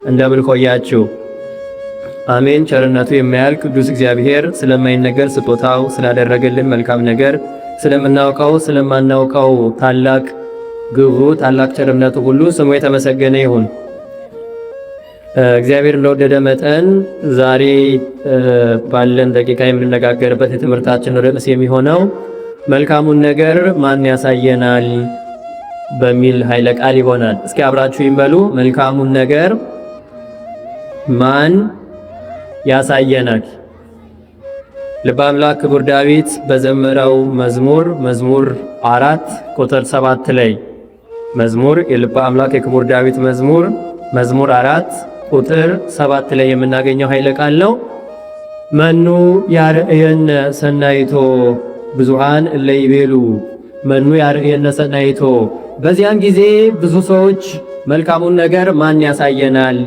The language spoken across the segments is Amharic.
እንደምን ቆያችሁ? አሜን። ቸርነቱ የማያልቅ ቅዱስ እግዚአብሔር ስለማይነገር ስጦታው ስላደረገልን መልካም ነገር ስለምናውቀው ስለማናውቀው ታላቅ ግብሩ ታላቅ ቸርነቱ ሁሉ ስሙ የተመሰገነ ይሁን። እግዚአብሔር እንደወደደ መጠን ዛሬ ባለን ደቂቃ የምንነጋገርበት የትምህርታችን ርዕስ የሚሆነው መልካሙን ነገር ማን ያሳየናል በሚል ኃይለ ቃል ይሆናል። እስኪ አብራችሁ ይበሉ። መልካሙን ነገር ማን ያሳየናል? ልበ አምላክ ክቡር ዳዊት በዘመረው መዝሙር 4 ቁጥር 7 ላይ የልበ አምላክ የክቡር ዳዊት መዝሙር 4 ቁጥር 7 ላይ የምናገኘው ኃይለ ቃል ነው። መኑ ያርእየነ ሰናይቶ ብዙሃን እለ ይቤሉ መኑ ያርእየነ ሰናይቶ። በዚያን ጊዜ ብዙ ሰዎች መልካሙን ነገር ማን ያሳየናል?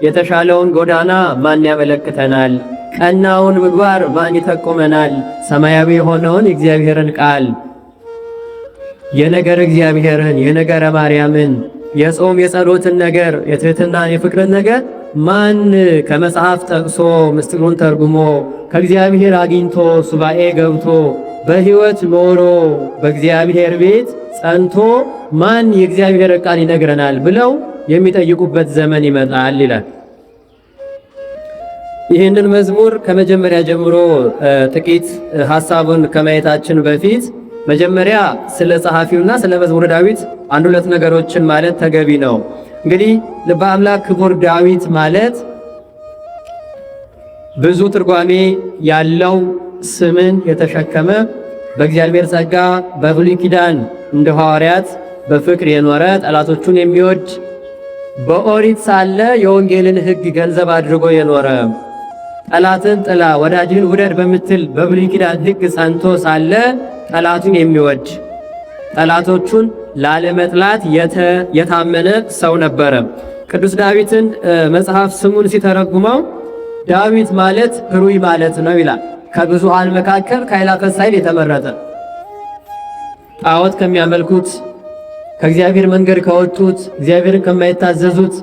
የተሻለውን ጎዳና ማን ያመለክተናል? ቀናውን ምግባር ማን ይጠቁመናል? ሰማያዊ የሆነውን የእግዚአብሔርን ቃል የነገር እግዚአብሔርን የነገረ ማርያምን የጾም የጸሎትን ነገር የትህትናን የፍቅርን ነገር ማን ከመጽሐፍ ጠቅሶ ምስጢሩን ተርጉሞ ከእግዚአብሔር አግኝቶ ሱባኤ ገብቶ በሕይወት ኖሮ በእግዚአብሔር ቤት ጸንቶ ማን የእግዚአብሔር ቃል ይነግረናል ብለው የሚጠይቁበት ዘመን ይመጣል ይላል። ይህንን መዝሙር ከመጀመሪያ ጀምሮ ጥቂት ሐሳቡን ከማየታችን በፊት መጀመሪያ ስለ ጸሐፊውና ስለ መዝሙረ ዳዊት አንድ ሁለት ነገሮችን ማለት ተገቢ ነው። እንግዲህ ልበ አምላክ ክቡር ዳዊት ማለት ብዙ ትርጓሜ ያለው ስምን የተሸከመ በእግዚአብሔር ጸጋ በብሉይ ኪዳን እንደ ሐዋርያት በፍቅር የኖረ ጠላቶቹን የሚወድ በኦሪት ሳለ የወንጌልን ሕግ ገንዘብ አድርጎ የኖረ ጠላትን ጥላ ወዳጅህን ውደድ በምትል በብሉይ ኪዳን ሕግ ጸንቶ ሳለ ጠላቱን የሚወድ ጠላቶቹን ላለመጥላት የታመነ ሰው ነበረ። ቅዱስ ዳዊትን መጽሐፍ ስሙን ሲተረጉመው ዳዊት ማለት ሕሩይ ማለት ነው ይላል። ከብዙሃን መካከል ከአእላፈ እስራኤል የተመረጠ ጣዖት ከሚያመልኩት ከእግዚአብሔር መንገድ ከወጡት እግዚአብሔርን ከማይታዘዙት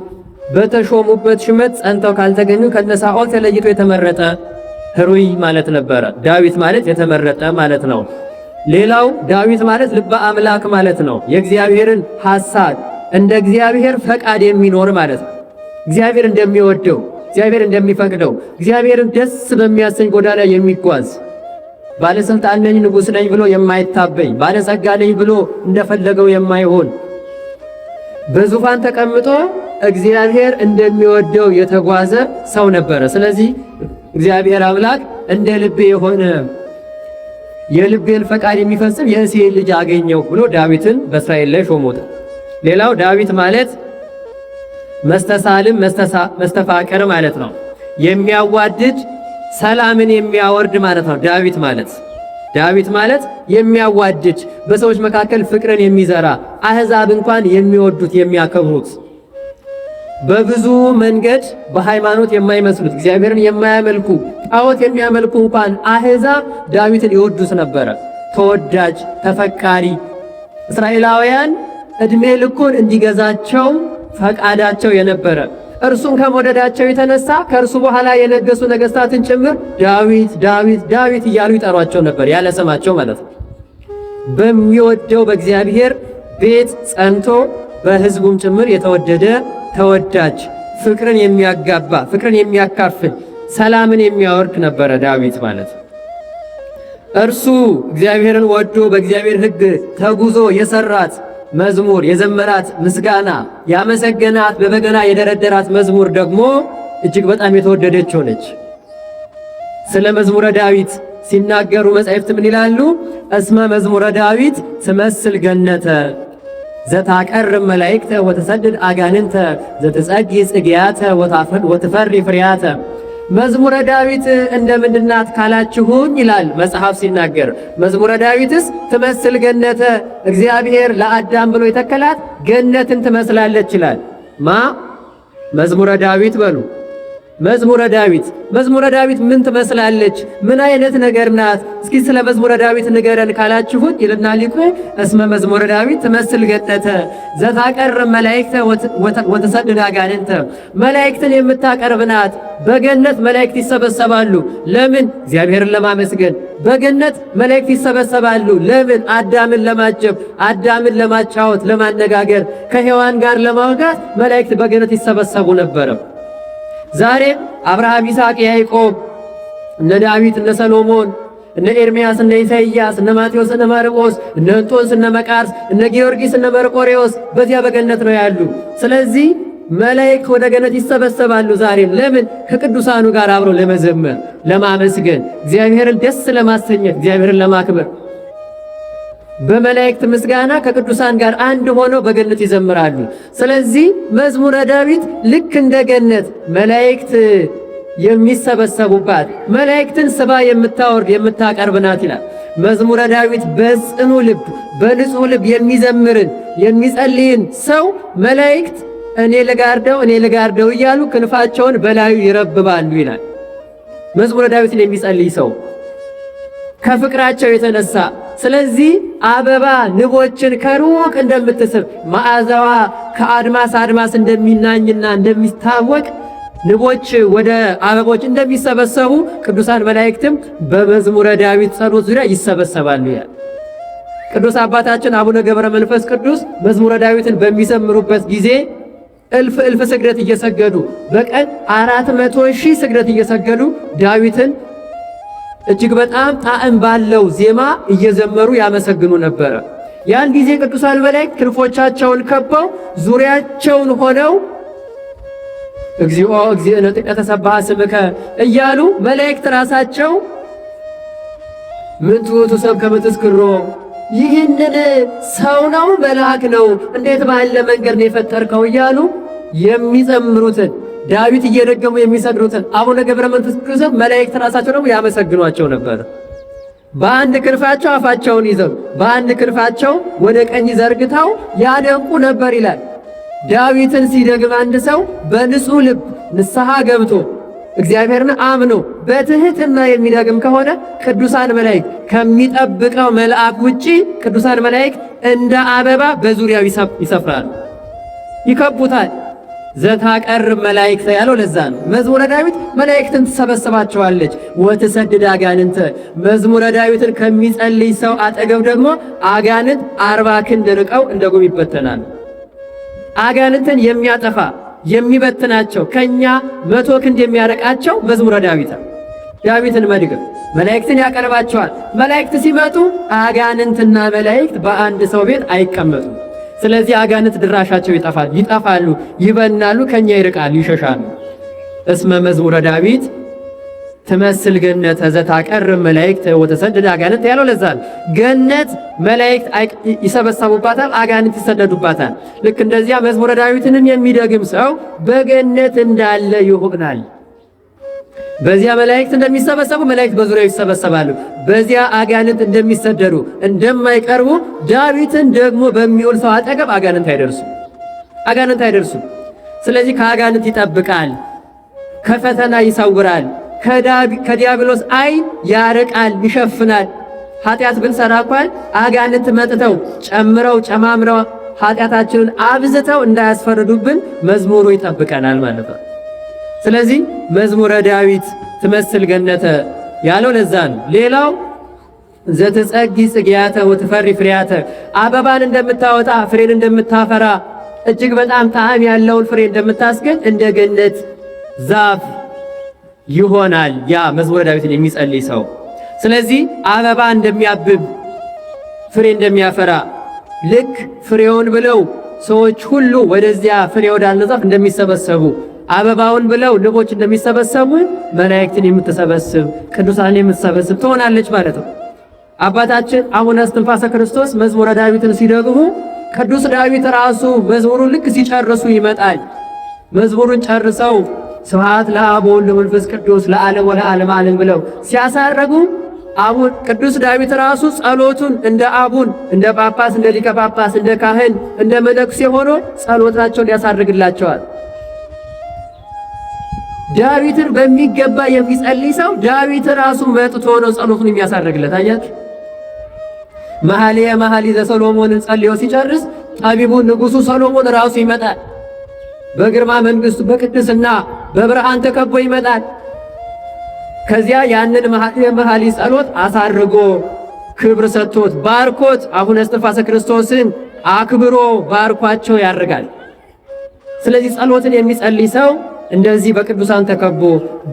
በተሾሙበት ሹመት ጸንተው ካልተገኙ ከነሳኦል ተለይቶ የተመረጠ ሕሩይ ማለት ነበረ። ዳዊት ማለት የተመረጠ ማለት ነው። ሌላው ዳዊት ማለት ልበ አምላክ ማለት ነው። የእግዚአብሔርን ሐሳብ እንደ እግዚአብሔር ፈቃድ የሚኖር ማለት ነው። እግዚአብሔር እንደሚወደው እግዚአብሔር እንደሚፈቅደው እግዚአብሔርን ደስ በሚያሰኝ ጎዳና የሚጓዝ ባለስልጣን ነኝ ንጉሥ ነኝ ብሎ የማይታበይ ባለጸጋ ነኝ ብሎ እንደፈለገው የማይሆን በዙፋን ተቀምጦ እግዚአብሔር እንደሚወደው የተጓዘ ሰው ነበረ። ስለዚህ እግዚአብሔር አምላክ እንደ ልቤ የሆነ የልቤን ፈቃድ የሚፈጽም የእሴይን ልጅ አገኘው ብሎ ዳዊትን በእስራኤል ላይ ሾሞት። ሌላው ዳዊት ማለት መስተሳልም መስተፋቅር ማለት ነው። የሚያዋድድ ሰላምን የሚያወርድ ማለት ነው። ዳዊት ማለት የሚያዋድድ በሰዎች መካከል ፍቅርን የሚዘራ አሕዛብ እንኳን የሚወዱት የሚያከብሩት በብዙ መንገድ በሃይማኖት የማይመስሉት እግዚአብሔርን የማያመልኩ ጣዖት የሚያመልኩ እንኳን አሕዛብ ዳዊትን ይወዱት ነበረ። ተወዳጅ ተፈቃሪ እስራኤላውያን ዕድሜ ልኩን እንዲገዛቸው ፈቃዳቸው የነበረ እርሱን ከመውደዳቸው የተነሳ ከእርሱ በኋላ የነገሱ ነገሥታትን ጭምር ዳዊት ዳዊት ዳዊት እያሉ ይጠሯቸው ነበር፣ ያለ ስማቸው ማለት ነው። በሚወደው በእግዚአብሔር ቤት ጸንቶ በሕዝቡም ጭምር የተወደደ ተወዳጅ ፍቅርን የሚያጋባ ፍቅርን የሚያካፍል ሰላምን የሚያወርድ ነበረ ዳዊት ማለት። እርሱ እግዚአብሔርን ወዶ በእግዚአብሔር ሕግ ተጉዞ የሰራት መዝሙር የዘመራት ምስጋና ያመሰገናት በበገና የደረደራት መዝሙር ደግሞ እጅግ በጣም የተወደደች ሆነች። ስለ መዝሙረ ዳዊት ሲናገሩ መጻሕፍት ምን ይላሉ? እስመ መዝሙረ ዳዊት ትመስል ገነተ ዘታቀርብ መላእክተ ወተሰድድ አጋንንተ ዘትጸጊ ጽጌያተ ወትፈሪ ፍሬያተ። መዝሙረ ዳዊት እንደምንድናት ካላችሁኝ ይላል መጽሐፍ ሲናገር፣ መዝሙረ ዳዊትስ ትመስል ገነተ እግዚአብሔር ለአዳም ብሎ የተከላት ገነትን ትመስላለች ይላል። መዝሙረ ዳዊት በሉ መዝሙረ ዳዊት ምን ትመስላለች? ምን አይነት ነገር ናት? እስኪ ስለ መዝሙረ ዳዊት ንገረን ካላችሁት ይልና ሊቁ እስመ መዝሙረ ዳዊት ትመስል ገነተ ዘታቀርብ መላእክተ ወተሰድድ አጋንንተ። መላእክትን የምታቀርብ ናት። በገነት መላእክት ይሰበሰባሉ። ለምን? እግዚአብሔርን ለማመስገን። በገነት መላእክት ይሰበሰባሉ። ለምን? አዳምን ለማጀብ፣ አዳምን ለማጫወት፣ ለማነጋገር፣ ከሔዋን ጋር ለማውጋት መላእክት በገነት ይሰበሰቡ ነበረ። ዛሬም አብርሃም፣ ይስሐቅ፣ ያዕቆብ፣ እነ ዳዊት፣ እነ ሰሎሞን፣ እነ ኤርምያስ፣ እነ ኢሳይያስ፣ እነ ማቴዎስ፣ እነ ማርቆስ፣ እነ እንጦንስ፣ እነ መቃርስ፣ እነ ጊዮርጊስ፣ እነ መርቆሬዎስ በዚያ በገነት ነው ያሉ። ስለዚህ መላእክት ወደ ገነት ይሰበሰባሉ ዛሬም። ለምን? ከቅዱሳኑ ጋር አብረው ለመዘመር፣ ለማመስገን፣ እግዚአብሔርን ደስ ለማሰኘት፣ እግዚአብሔርን ለማክበር በመላእክት ምስጋና ከቅዱሳን ጋር አንድ ሆነው በገነት ይዘምራሉ። ስለዚህ መዝሙረ ዳዊት ልክ እንደ ገነት መላእክት የሚሰበሰቡባት፣ መላእክትን ስባ የምታወርድ የምታቀርብ ናት ይላል። መዝሙረ ዳዊት በጽኑ ልብ በንጹሕ ልብ የሚዘምርን የሚጸልይን ሰው መላእክት እኔ ልጋርደው እያሉ ክንፋቸውን በላዩ ይረብባሉ ይላል። መዝሙረ ዳዊትን የሚጸልይ ሰው ከፍቅራቸው የተነሳ ስለዚህ አበባ ንቦችን ከሩቅ እንደምትስብ መዓዛዋ ከአድማስ አድማስ እንደሚናኝና እንደሚታወቅ ንቦች ወደ አበቦች እንደሚሰበሰቡ ቅዱሳን መላእክትም በመዝሙረ ዳዊት ጸሎት ዙሪያ ይሰበሰባሉ ይላል። ቅዱስ አባታችን አቡነ ገብረ መንፈስ ቅዱስ መዝሙረ ዳዊትን በሚዘምሩበት ጊዜ እልፍ ስግደት እየሰገዱ በቀን 400,000 ስግደት እየሰገዱ ዳዊትን እጅግ በጣም ጣዕም ባለው ዜማ እየዘመሩ ያመሰግኑ ነበረ። ያን ጊዜ ቅዱሳን መላእክት ክንፎቻቸውን ከበው ዙሪያቸውን ሆነው እግዚኦ እግዚእነ ጥቀ ተሰብሐ ስምከ እያሉ መላእክት ራሳቸው ምን ትዑቱ ሰብ ከመ ትዝክሮ፣ ይህንን ሰው ነው መልአክ ነው እንዴት ባለ መንገድ ነው የፈጠርከው እያሉ የሚዘምሩትን ዳዊት እየደገሙ የሚሰግዱትን አቡነ ገብረ መንፈስ ቅዱስ መላእክት ራሳቸው ደግሞ ያመሰግኗቸው ነበር። በአንድ ክንፋቸው አፋቸውን ይዘው በአንድ ክንፋቸው ወደ ቀኝ ዘርግተው ያደንቁ ነበር ይላል። ዳዊትን ሲደግም አንድ ሰው በንጹሕ ልብ ንስሐ ገብቶ እግዚአብሔርን አምኖ በትህትና የሚደግም ከሆነ ቅዱሳን መላእክት ከሚጠብቀው መልአክ ውጪ ቅዱሳን መላእክት እንደ አበባ በዙሪያው ይሰፍራሉ፣ ይከቡታል። ዘታቀርብ መላእክት ያለው ለዛ ነው። መዝሙረ ዳዊት መላእክትን ትሰበስባቸዋለች። ወትሰድድ አጋንንተ፣ መዝሙረ ዳዊትን ከሚጸልይ ሰው አጠገብ ደግሞ አጋንንት 40 ክንድ ርቀው እንደ ጉም ይበተናሉ። አጋንንትን የሚያጠፋ የሚበትናቸው ከኛ 100 ክንድ የሚያረቃቸው መዝሙረ ዳዊትን መድገም መላእክትን ያቀርባቸዋል። መላእክት ሲመጡ አጋንንትና መላእክት በአንድ ሰው ቤት አይቀመጡም። ስለዚህ አጋንንት ድራሻቸው ይጠፋሉ፣ ይበናሉ፣ ከኛ ይርቃሉ፣ ይሸሻሉ። እስመ መዝሙረ ዳዊት ትመስል ገነተ ዘታቀርብ መላእክት ወተሰድድ አጋንንት ያለው ለዛ ነው። ገነት መላእክት ይሰበሰቡባታል፣ አጋንንት ይሰደዱባታል። ልክ እንደዚያ መዝሙረ ዳዊትንም የሚደግም ሰው በገነት እንዳለ ይሆናል። በዚያ መላእክት እንደሚሰበሰቡ መላእክት በዙሪያው ይሰበሰባሉ። በዚያ አጋንንት እንደሚሰደዱ እንደማይቀርቡ ዳዊትን ደግሞ በሚውል ሰው አጠገብ አጋንንት አይደርሱም። ስለዚህ ከአጋንንት ይጠብቃል፣ ከፈተና ይሰውራል፣ ከዲያብሎስ ዓይን ያርቃል፣ ይሸፍናል። ኃጢአት ብንሰራ እንኳን አጋንንት መጥተው ጨማምረው ኃጢአታችንን አብዝተው እንዳያስፈርዱብን መዝሙሩ ይጠብቀናል ማለት ነው። ስለዚህ መዝሙረ ዳዊት ትመስል ገነተ ያለው ለዛ ነው። ሌላው ዘትጸጊ ጽጌያተ ወትፈሪ ፍሬያተ፣ አበባን እንደምታወጣ ፍሬን እንደምታፈራ እጅግ በጣም ጣዕም ያለውን ፍሬ እንደምታስገኝ እንደ ገነት ዛፍ ይሆናል ያ መዝሙረ ዳዊትን የሚጸልይ ሰው። ስለዚህ አበባ እንደሚያብብ ፍሬ እንደሚያፈራ ልክ ፍሬውን ብለው ሰዎች ሁሉ ወደዚያ ፍሬ ወዳለው ዛፍ እንደሚሰበሰቡ አበባውን ብለው ንቦች እንደሚሰበሰቡ መላእክትን የምትሰበስብ ቅዱሳን የምትሰበስብ ትሆናለች ማለት ነው። አባታችን አቡነ እስትንፋሰ ክርስቶስ መዝሙረ ዳዊትን ሲደግሙ ቅዱስ ዳዊት ራሱ መዝሙሩን ልክ ሲጨርሱ ይመጣል። መዝሙሩን ጨርሰው ስብሐት ለአብ ወወልድ ወመንፈስ ቅዱስ ለዓለም ወለዓለመ ዓለም ብለው ሲያሳርጉ ቅዱስ ዳዊት ራሱ ጸሎቱን እንደ አቡን እንደ ጳጳስ እንደ ሊቀ ጳጳስ እንደ ካህን እንደ መነኩሴ ሆኖ ጸሎታቸውን ያሳርግላቸዋል። ዳዊትን በሚገባ የሚጸልይ ሰው ዳዊት ራሱ መጥቶ ነው ጸሎቱን የሚያሳርግለት። አያችሁ መኃልየ መኃልይ ዘሰሎሞንን ጸልዮ ሲጨርስ ጠቢቡ ንጉሡ ሰሎሞን ራሱ ይመጣል። በግርማ መንግሥቱ በቅድስና በብርሃን ተከቦ ይመጣል። ከዚያ ያንን መኃልየ መኃልይ ጸሎት አሳርጎ ክብር ሰጥቶት ባርኮት አቡነ እስትንፋሰ ክርስቶስን አክብሮ ባርኳቸው ያርጋል። ስለዚህ ጸሎትን የሚጸልይ ሰው እንደዚህ በቅዱሳን ተከቦ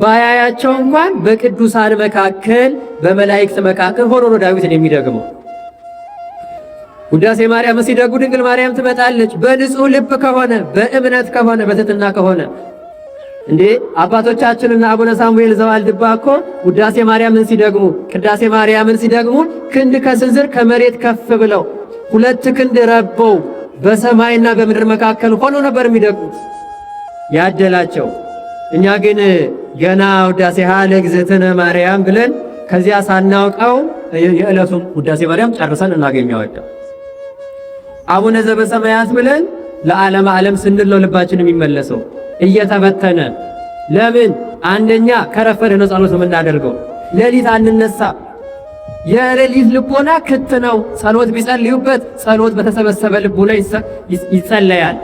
ባያያቸው እንኳን በቅዱሳን መካከል በመላእክት መካከል ሆኖ ነው ዳዊትን የሚደግመው። ውዳሴ ማርያም ሲደጉ ድንግል ማርያም ትመጣለች። በንጹህ ልብ ከሆነ በእምነት ከሆነ በትሕትና ከሆነ እንዴ አባቶቻችንና አቡነ ሳሙኤል ዘዋልድባ እኮ ውዳሴ ማርያምን ሲደግሙ ቅዳሴ ማርያምን ሲደግሙ ክንድ ከስንዝር ከመሬት ከፍ ብለው 2 ክንድ ረበው በሰማይና በምድር መካከል ሆኖ ነበር የሚደግሙት። ያደላቸው። እኛ ግን ገና ውዳሴሃ ለእግዝእትነ ማርያም ብለን ከዚያ ሳናውቀው የዕለቱን ውዳሴ ማርያም ጨርሰን እናገኘዋለን። አቡነ ዘበሰማያት ብለን ለዓለም ዓለም ስንል ነው ልባችን የሚመለሰው እየተበተነ። ለምን? አንደኛ ከረፈደ ነው ጸሎት የምናደርገው። ሌሊት አንነሳ። የሌሊት ልቦና ክት ነው። ጸሎት ቢጸልዩበት ጸሎት በተሰበሰበ ልቦና ይጸለያል።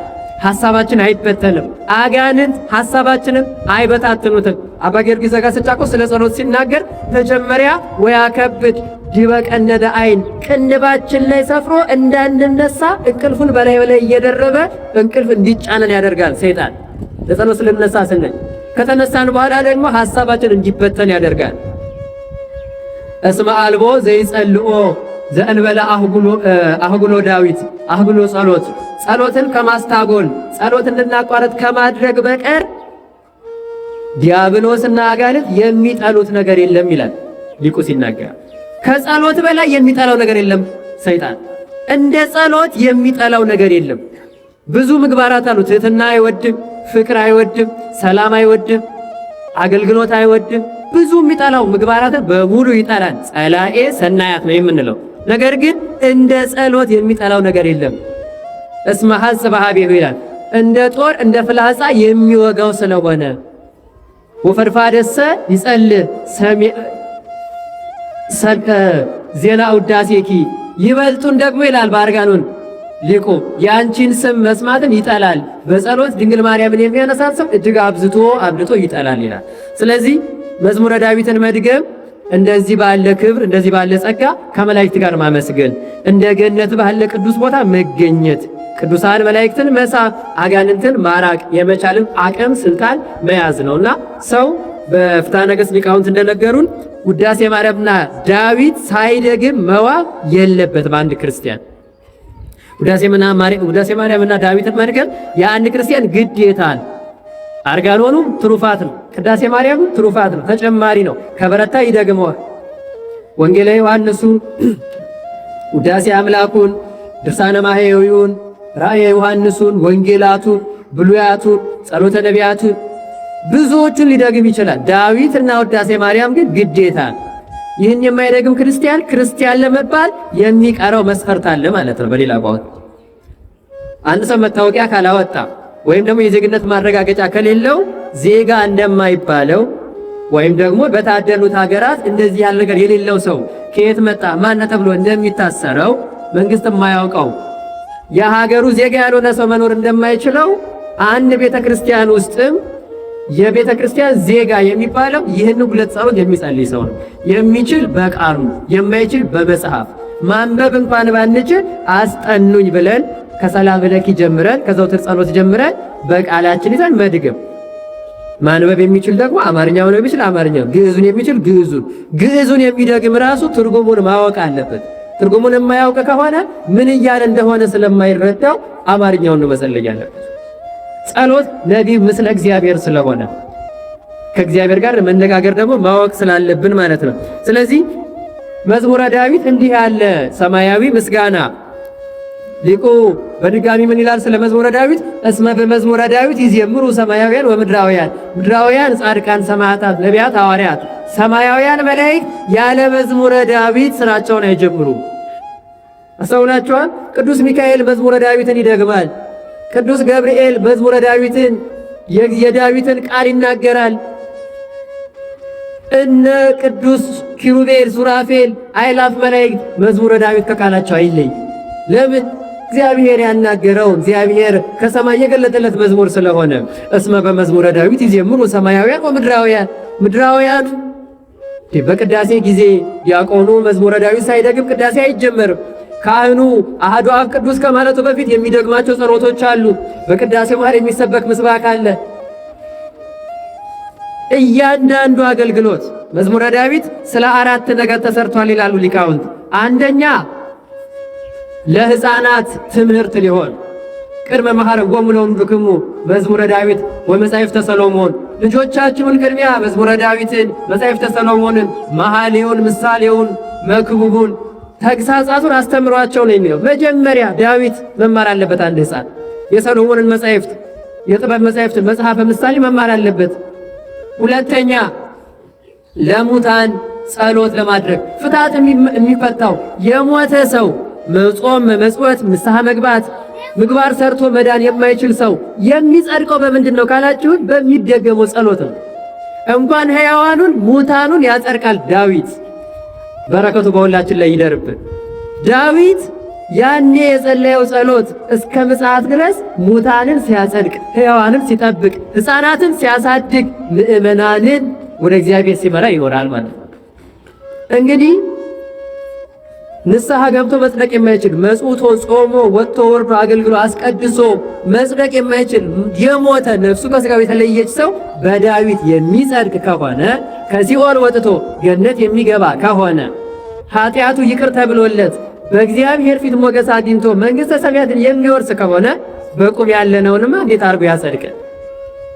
ሐሳባችን አይበተንም። አጋንንት ሐሳባችንን አይበታትኑትም። አባ ጊዮርጊስ ዘጋስጫ እኮ ስለ ጸሎት ሲናገር መጀመሪያ ወያከብድ ዲበ ቀነደ አይን ቅንባችን ላይ ሰፍሮ እንዳንነሳ እንቅልፉን በላይ እየደረበ እንቅልፍ እንዲጫነን ያደርጋል ሰይጣን። ለጸሎት ስለነሳ ስንል ከተነሳን በኋላ ደግሞ ሐሳባችን እንዲበተን ያደርጋል። እስመ አልቦ ዘይጸልኦ ዘእንበለ አህጉሎ ዳዊት አህጉሎ ጸሎትን ከማስታጎል ጸሎት እንድናቋረጥ ከማድረግ በቀር ዲያብሎስና አጋንንት የሚጠሉት ነገር የለም ይላል ሊቁ ሲናገር። ከጸሎት በላይ የሚጠላው ነገር የለም ሰይጣን። እንደ ጸሎት የሚጠላው ነገር የለም። ብዙ ምግባራት አሉ። ትሕትና አይወድም፣ ፍቅር አይወድም፣ ሰላም አይወድም፣ አገልግሎት አይወድም። ብዙ የሚጠላው ምግባራትን በሙሉ ይጠላል። ጸላኤ ሰናያት ነው የምንለው። ነገር ግን እንደ ጸሎት የሚጠላው ነገር የለም። እስመ ሐጽ በኀቤሁ ይላል። እንደ ጦር እንደ ፍላጻ የሚወጋው ስለሆነ ወፈድፋደሰ ይጸልእ ዜና ውዳሴኪ ይበልጡን ደግሞ ይላል በአርጋኖን ሊቁ ያንቺን ስም መስማትን ይጠላል። በጸሎት ድንግል ማርያምን የሚያነሳት ሰው እጅግ አብዝቶ ይጠላል ይላል። ስለዚህ መዝሙረ ዳዊትን መድገም እንደዚህ ባለ ክብር እንደዚህ ባለ ጸጋ ከመላእክት ጋር ማመስገን፣ እንደ ገነት ባለ ቅዱስ ቦታ መገኘት፣ ቅዱሳን መላእክትን መሳብ፣ አጋንንትን ማራቅ የመቻልን አቅም ስልጣን መያዝ ነውና ሰው በፍትሐ ነገሥት ሊቃውንት እንደነገሩን ውዳሴ ማርያምና ዳዊት ሳይደግም መዋል የለበትም አንድ ክርስቲያን። ውዳሴ ማርያምና ዳዊትን መድገም የአንድ ክርስቲያን ግዴታ ነው። አርጋኖኑም ትሩፋት ነው። ቅዳሴ ማርያም ትሩፋት ነው፣ ተጨማሪ ነው። ከበረታ ይደግመዋል። ወንጌለ ዮሐንሱን፣ ውዳሴ አምላኩን፣ ድርሳነ ማሕየዊውን፣ ራእየ ዮሐንሱን፣ ወንጌላቱን፣ ብሉያቱን፣ ጸሎተ ነቢያቱን ብዙዎቹን ሊደግም ይችላል። ዳዊትና ውዳሴ ማርያም ግን ግዴታ ነው። ይህን የማይደግም ክርስቲያን ለመባል የሚቀረው መስፈርት አለ ማለት ነው። በሌላ ቋንቋ አንድ ሰው መታወቂያ ካላወጣ ወይም ደግሞ የዜግነት ማረጋገጫ ከሌለው ዜጋ እንደማይባለው ወይም ደግሞ በታደሉት ሀገራት እንደዚህ ያለ ነገር የሌለው ሰው ከየት መጣ ማን ተብሎ እንደሚታሰረው መንግስት የማያውቀው የሀገሩ ዜጋ ያልሆነ ሰው መኖር እንደማይችለው አንድ ቤተክርስቲያን ውስጥም የቤተክርስቲያን ዜጋ የሚባለው ይህን ሁለት ጸሎት የሚጸልይ ሰው ነው። የሚችል በቃሉ የማይችል በመጽሐፍ ማንበብ እንኳን ባንችል አስጠኑኝ ብለን ከሰላም ለኪ ጀምረን ከዘውትር ጸሎት ጀምረን በቃላችን ይዘን መድገም። ማንበብ የሚችል ደግሞ አማርኛው ነው የሚችል አማርኛው፣ ግዕዙን የሚችል ግዕዙን የሚደግም ራሱ ትርጉሙን ማወቅ አለበት። ትርጉሙን የማያውቅ ከሆነ ምን እያለ እንደሆነ ስለማይረዳው አማርኛውን ነው መጸለይ ያለበት። ጸሎት ነቢብ ምስለ እግዚአብሔር ስለሆነ ከእግዚአብሔር ጋር መነጋገር ደግሞ ማወቅ ስላለብን ማለት ነው። ስለዚህ መዝሙረ ዳዊት እንዲህ ያለ ሰማያዊ ምስጋና ሊቁ በድጋሚ ምን ይላል ስለ መዝሙረ ዳዊት? እስመ በመዝሙረ ዳዊት ይዘምሩ ሰማያውያን ወምድራውያን፣ ምድራውያን ጻድቃን፣ ሰማዕታት፣ ነቢያት፣ ሐዋርያት፣ ሰማያውያን መላእክት ያለ መዝሙረ ዳዊት ስራቸውን አይጀምሩም። አስተውላችኋል? ቅዱስ ሚካኤል መዝሙረ ዳዊትን ይደግማል። ቅዱስ ገብርኤል መዝሙረ ዳዊትን የዳዊትን ቃል ይናገራል። እነ ቅዱስ ኪሩቤል፣ ሱራፌል፣ አእላፍ መላእክት መዝሙረ ዳዊት ከቃላቸው አይለይ። ለምን? እግዚአብሔር ያናገረው እግዚአብሔር ከሰማይ የገለጠለት መዝሙር ስለሆነ። እስመ በመዝሙረ ዳዊት ይዜምሩ ሰማያውያን ወምድራውያን። ምድራውያን በቅዳሴ ጊዜ ዲያቆኑ መዝሙረ ዳዊት ሳይደግም ቅዳሴ አይጀመርም። ካህኑ አሐዱ አብ ቅዱስ ከማለቱ በፊት የሚደግማቸው ጸሎቶች አሉ። በቅዳሴ መሃል የሚሰበክ ምስባክ አለ። እያንዳንዱ አገልግሎት መዝሙረ ዳዊት ስለ 4 ነገር ተሰርቷል ይላሉ ሊቃውንት። አንደኛ ለሕፃናት ትምህርት ሊሆን ቅድመ መሐረጎሙ ለወልድክሙ መዝሙረ ዳዊት ወመጻሕፍተ ሰሎሞን። ልጆቻችሁን ቅድሚያ መዝሙረ ዳዊትን፣ መጻሕፍተ ሰሎሞንን፣ መኃልዩን፣ ምሳሌውን፣ መክብቡን፣ ተግሳጻቱን አስተምሯቸው ነው የሚለው። መጀመሪያ ዳዊት መማር አለበት። አንድ ሕፃን የሰሎሞንን መጻሕፍት፣ የጥበብ መጻሕፍትን፣ መጽሐፈ ምሳሌ መማር አለበት። ሁለተኛ ለሙታን ጸሎት ለማድረግ ፍታት የሚፈታው የሞተ ሰው መጾም፣ መመጽወት፣ ንስሐ መግባት፣ ምግባር ሰርቶ መዳን የማይችል ሰው የሚጸድቀው በምንድን ነው ካላችሁን፣ በሚደገመው ጸሎት ነው። እንኳን ሕያዋኑን ሙታኑን ያጸድቃል ዳዊት። በረከቱ በሁላችን ላይ ይደርብን። ዳዊት ያኔ የጸለየው ጸሎት እስከ ምጽአት ድረስ ሙታንን ሲያጸድቅ፣ ሕያዋንን ሲጠብቅ፣ ሕፃናትን ሲያሳድግ፣ ምእመናንን ወደ እግዚአብሔር ሲመራ ይኖራል ማለት ነው። እንግዲህ ንስሐ ገብቶ መጽደቅ የማይችል መጽውቶ ጾሞ ወጥቶ ወርዶ አገልግሎ አስቀድሶ መጽደቅ የማይችል የሞተ ነፍሱ ከሥጋው የተለየች ሰው በዳዊት የሚጸድቅ ከሆነ ከሲኦል ወጥቶ ገነት የሚገባ ከሆነ ኃጢአቱ ይቅር ተብሎለት በእግዚአብሔር ፊት ሞገስ አግኝቶ መንግሥተ ሰማያትን የሚወርስ ከሆነ በቁም ያለነውንማ እንዴት አድርጎ ያጸድቅ?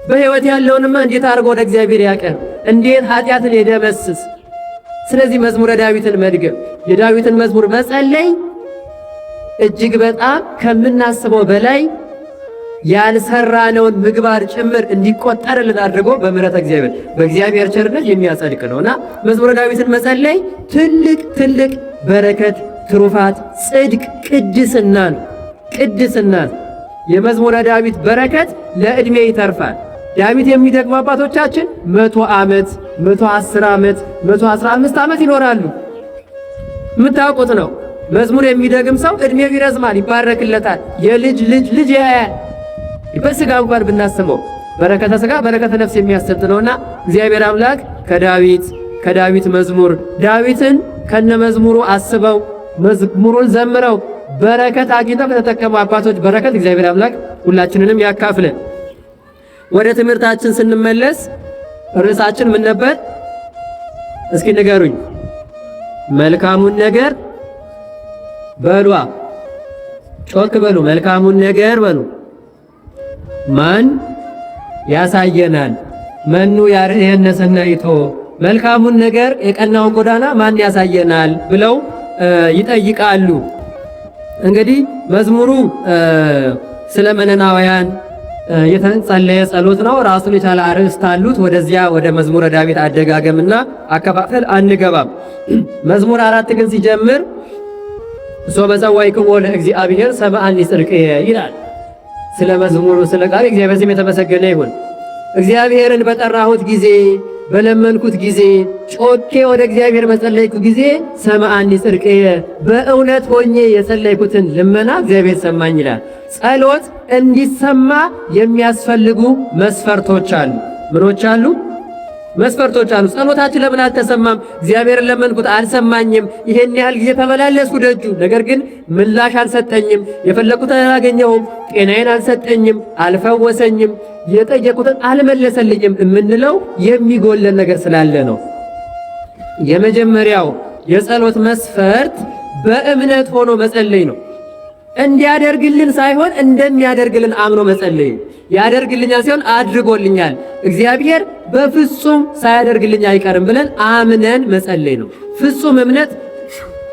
በሕይወት ያለውንማ እንዴት አድርጎ ወደ እግዚአብሔር ያቀርብ? እንዴት ኃጢአትን ይደመስስ? ስለዚህ መዝሙረ ዳዊትን መድገም፣ የዳዊትን መዝሙር መጸለይ እጅግ በጣም ከምናስበው በላይ ያልሰራነውን ምግባር ጭምር እንዲቆጠርልን አድርጎ በምሕረት እግዚአብሔር በእግዚአብሔር ቸርነት የሚያጸድቅ ነውና መዝሙረ ዳዊትን መጸለይ ትልቅ በረከት፣ ትሩፋት፣ ጽድቅ፣ ቅድስና ነው። ቅድስና የመዝሙረ ዳዊት በረከት ለዕድሜ ይተርፋል። ዳዊት የሚደግሙ አባቶቻችን 100 ዓመት፣ 110 ዓመት፣ 115 ዓመት ይኖራሉ። የምታውቁት ነው። መዝሙር የሚደግም ሰው ዕድሜው ይረዝማል፣ ይባረክለታል። የልጅ ልጅ ልጅ ያያል። በሥጋ እንኳን ብናስበው በረከተ ሥጋ በረከተ ነፍስ የሚያሰጥ ነውና እግዚአብሔር አምላክ ከዳዊት መዝሙር ዳዊትን ከነመዝሙሩ አስበው መዝሙሩን ዘምረው በረከት አግኝተው ከተጠቀሙ አባቶች በረከት እግዚአብሔር አምላክ ሁላችንንም ያካፍለን። ወደ ትምህርታችን ስንመለስ ርዕሳችን ምን ነበር? እስኪ ንገሩኝ። መልካሙን ነገር በሏ፣ ጮክ በሉ። መልካሙን ነገር በሉ። ማን ያሳየናል? መኑ ያርአየነ ሰናይቶ። መልካሙን ነገር የቀናውን ጎዳና ማን ያሳየናል ብለው ይጠይቃሉ። እንግዲህ መዝሙሩ ስለ መነናውያን የተጸለየ ጸሎት ነው። ራሱን የቻለ አርዕስት አሉት። ወደዚያ ወደ መዝሙረ ዳዊት አደጋገምና አከፋፈል አንገባም። መዝሙር 4 ግን ሲጀምር ሶበ ጸዋዕክዎ ለእግዚአብሔር ሰብአኒ ጽድቅየ ይላል። ስለ መዝሙሩ ስለ ቃል እግዚአብሔር ስም የተመሰገነ ይሁን። እግዚአብሔርን በጠራሁት ጊዜ በለመንኩት ጊዜ ጮኬ ወደ እግዚአብሔር በጸለይኩ ጊዜ ሰምዐኒ ጽድቅየ፣ በእውነት ሆኜ የጸለይኩትን ልመና እግዚአብሔር ሰማኝ ይላል። ጸሎት እንዲሰማ የሚያስፈልጉ መስፈርቶች አሉ። ምኖች አሉ? መስፈርቶች አሉ። ጸሎታችን ለምን አልተሰማም? እግዚአብሔርን ለመንኩት አልሰማኝም፣ ይሄን ያህል ጊዜ ተመላለስኩ ደጁ፣ ነገር ግን ምላሽ አልሰጠኝም፣ የፈለኩትን አላገኘሁም፣ ጤናዬን አልሰጠኝም፣ አልፈወሰኝም፣ የጠየቁትን አልመለሰልኝም የምንለው የሚጎለን ነገር ስላለ ነው። የመጀመሪያው የጸሎት መስፈርት በእምነት ሆኖ መጸለይ ነው። እንዲያደርግልን ሳይሆን እንደሚያደርግልን አምኖ መጸለይ። ያደርግልኛል ሲሆን አድርጎልኛል፣ እግዚአብሔር በፍጹም ሳያደርግልኝ አይቀርም ብለን አምነን መጸለይ ነው። ፍጹም እምነት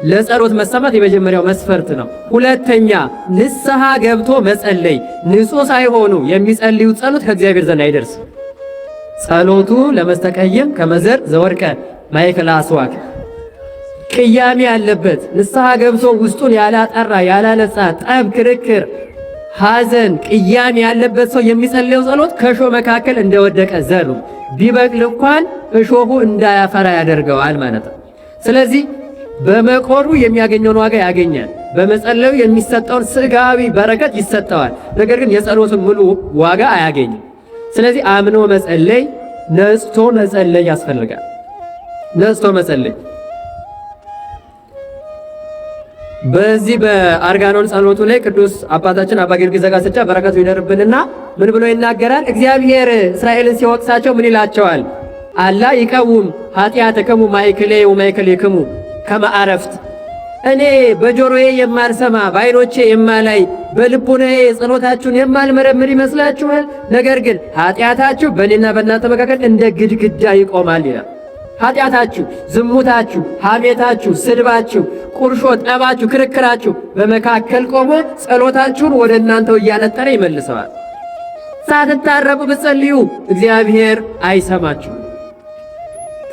ለጸሎት መሰማት የመጀመሪያው መስፈርት ነው። ሁለተኛ ንስሐ ገብቶ መጸለይ። ንጹሕ ሳይሆኑ የሚጸልዩ ጸሎት ከእግዚአብሔር ዘንድ አይደርስም። ጸሎቱ ለመስተቀየም ከመዘር ዘወድቀ ማእከለ አስዋክ ቅያሜ ያለበት ንስሐ ገብቶ ውስጡን ያላጠራ ያላነጻ ጠብ፣ ክርክር፣ ሐዘን ቅያሜ ያለበት ሰው የሚጸልየው ጸሎት ከእሾህ መካከል እንደወደቀ ዘር ቢበቅል እንኳን እሾሁ እንዳያፈራ ያደርገዋል ማለት ነው። ስለዚህ በመቆሩ የሚያገኘውን ዋጋ ያገኛል። በመጸለዩ የሚሰጠውን ስጋዊ በረከት ይሰጠዋል። ነገር ግን የጸሎትን ሙሉ ዋጋ አያገኝም። ስለዚህ አምኖ መጸለይ፣ ነጽቶ መጸለይ ያስፈልጋል። ነጽቶ መጸለይ በዚህ በአርጋኖን ጸሎቱ ላይ ቅዱስ አባታችን አባ ጊዮርጊስ ዘጋስጫ በረከቱ ይደርብንና ምን ብሎ ይናገራል? እግዚአብሔር እስራኤልን ሲወቅሳቸው ምን ይላቸዋል? አላ ይቀውም ኃጢአተክሙ ማእከሌ ወማእከሌክሙ ከመ አረፍት። እኔ በጆሮዬ የማልሰማ በዓይኖቼ የማላይ በልቡናዬ ጸሎታችሁን የማልመረምር ይመስላችኋል? ነገር ግን ኃጢአታችሁ በእኔና በእናንተ መካከል እንደ ግድግዳ ይቆማል ይላል። ኃጢአታችሁ፣ ዝሙታችሁ፣ ሐሜታችሁ፣ ስድባችሁ፣ ቁርሾ፣ ጠባችሁ፣ ክርክራችሁ በመካከል ቆሞ ጸሎታችሁን ወደ እናንተው እያነጠረ ይመልሰዋል። ሳትታረቁ ብትጸልዩ እግዚአብሔር አይሰማችሁ።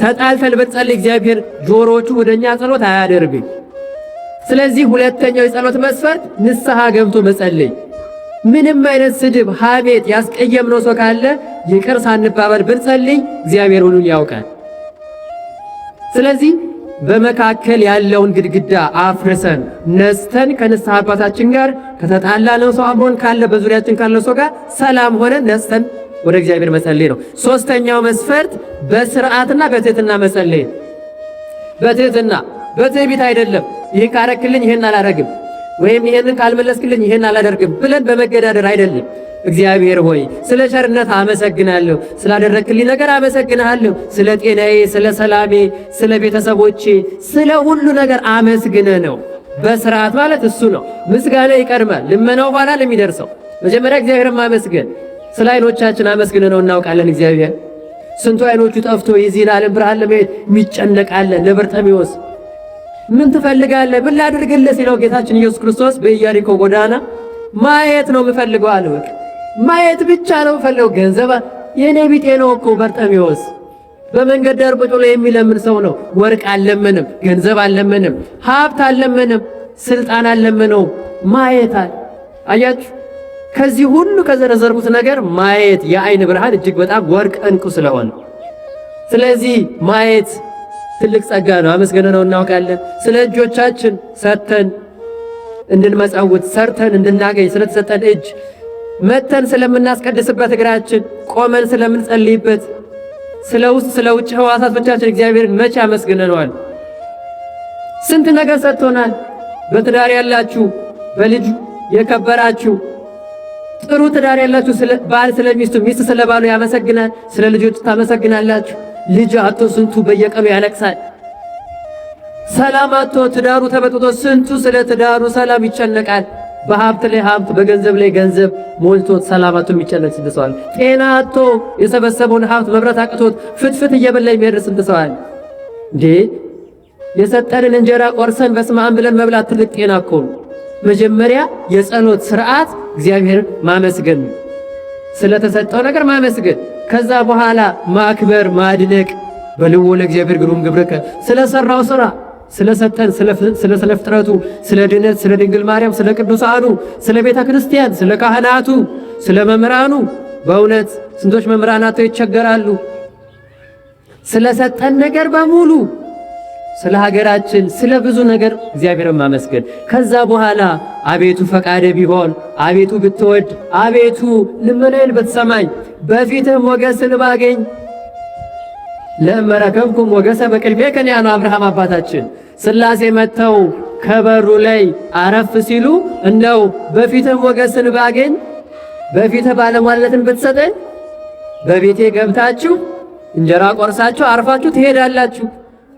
ተጣልተን ብትጸልይ እግዚአብሔር ጆሮቹ ወደኛ ጸሎት አያደርግም። ስለዚህ ሁለተኛው የጸሎት መስፈርት ንስሐ ገብቶ መጸለይ። ምንም አይነት ስድብ፣ ሐሜት ያስቀየምነው ሰው ካለ ይቅር ሳንባባል ብንጸልይ እግዚአብሔር ሁሉን ያውቃል። ስለዚህ በመካከል ያለውን ግድግዳ አፍርሰን ነስተን ከንስሐ አባታችን ጋር ከተጣላነው ሰው አብሮን ካለ በዙሪያችን ካለው ሰው ጋር ሰላም ሆነን ነስተን ወደ እግዚአብሔር መጸለይ ነው። ሶስተኛው መስፈርት በስርዓትና በትህትና መጸለይ። በትህትና በትዕቢት አይደለም። ይህን ካረክልኝ ይህን አላደርግም፣ ወይም ይህንን ካልመለስክልኝ ይህን አላደርግም ብለን በመገዳደር አይደለም። እግዚአብሔር ሆይ ስለ ቸርነት አመሰግናለሁ፣ ስላደረክልኝ ነገር አመሰግናለሁ፣ ስለ ጤናዬ፣ ስለ ሰላሜ፣ ስለ ቤተሰቦቼ፣ ስለ ሁሉ ነገር አመስግነ ነው። በስርዓት ማለት እሱ ነው። ምስጋና ይቀድማል፣ ልመናው ኋላ ለሚደርሰው። መጀመሪያ እግዚአብሔርን ማመስገን። ስለ አይኖቻችን አመስግነ ነው እናውቃለን። እግዚአብሔር ስንቱ አይኖቹ ጠፍቶ የዚህን ዓለም ብርሃን ለማየት የሚጨነቃለ። ለበርጤሜዎስ ምን ትፈልጋለህ? ምን ላድርግልህ ሲለው ጌታችን ኢየሱስ ክርስቶስ በኢያሪኮ ጎዳና ማየት ነው የምፈልገው አለ። በቃ ማየት ብቻ ነው የምፈልገው። ገንዘብ የኔ ቢጤ ነው እኮ በርጤሜዎስ። በመንገድ ዳር ቁጭ ብሎ የሚለምን ሰው ነው። ወርቅ አልለመንም፣ ገንዘብ አልለመንም፣ ሀብት አልለመንም፣ ስልጣን አልለመነው። ማየት አለ። አያችሁ፣ ከዚህ ሁሉ ከዘረዘርኩት ነገር ማየት የአይን ብርሃን እጅግ በጣም ወርቅ እንቁ ስለሆነ፣ ስለዚህ ማየት ትልቅ ጸጋ ነው። አመስገነ ነው እናውቃለን። ስለ እጆቻችን ሰጥተን እንድንመጸውት ሰርተን እንድናገኝ ስለተሰጠን እጅ፣ መተን ስለምናስቀድስበት እግራችን፣ ቆመን ስለምንጸልይበት ስለ ውስጥ ስለ ውጭ ሕዋሳቶቻችን እግዚአብሔርን መቼ አመስግነነዋል? ስንት ነገር ሰጥቶናል። በትዳር ያላችሁ በልጅ የከበራችሁ ጥሩ ትዳር ያላችሁ ባል ስለ ሚስቱ፣ ሚስት ስለ ባሉ ያመሰግናል። ስለ ልጆች ታመሰግናላችሁ። ልጅ አጥቶ ስንቱ በየቀኑ ያለቅሳል። ሰላም አጥቶ ትዳሩ ተበጥቶ ስንቱ ስለ ትዳሩ ሰላም ይጨነቃል። በሀብት ላይ ሀብት፣ በገንዘብ ላይ ገንዘብ ሞልቶት ሰላም አጥቶ የሚጨነቅ ስንት ሰው አለ። ጤና አጥቶ የሰበሰበውን ሀብት መብራት አቅቶት ፍትፍት እየበላ የሚሄድ ስንት ሰው አለ። እንዴ የሰጠንን እንጀራ ቆርሰን በስመ አብ ብለን መብላት ትልቅ ጤና እኮ ነው። መጀመሪያ የጸሎት ስርዓት እግዚአብሔር ማመስገን፣ ስለተሰጠው ነገር ማመስገን። ከዛ በኋላ ማክበር፣ ማድነቅ። በልዎ ለእግዚአብሔር ግሩም ግብርከ፣ ስለሰራው ስራ፣ ስለሰጠን፣ ስለ ፍጥረቱ፣ ስለ ድነት፣ ስለ ድንግል ማርያም፣ ስለ ቅዱሳኑ፣ ስለ ቤተ ክርስቲያን፣ ስለ ካህናቱ፣ ስለ መምህራኑ። በእውነት ስንቶች መምህራናቶ ይቸገራሉ። ስለሰጠን ነገር በሙሉ፣ ስለ ሀገራችን፣ ስለ ብዙ ነገር እግዚአብሔርን ማመስገን። ከዛ በኋላ አቤቱ ፈቃደ ቢሆን፣ አቤቱ ብትወድ፣ አቤቱ ልመናዬን ብትሰማኝ፣ በፊትህ ሞገስን ባገኝ። ለእመረከብኩም ሞገሰ በቅድሜከ ያለው አብርሃም አባታችን ሥላሴ መጥተው ከበሩ ላይ አረፍ ሲሉ እንደው በፊትህ ሞገስን ባገኝ፣ በፊትህ ባለሟልነትን ብትሰጠኝ፣ በቤቴ ገብታችሁ እንጀራ ቆርሳችሁ አርፋችሁ ትሄዳላችሁ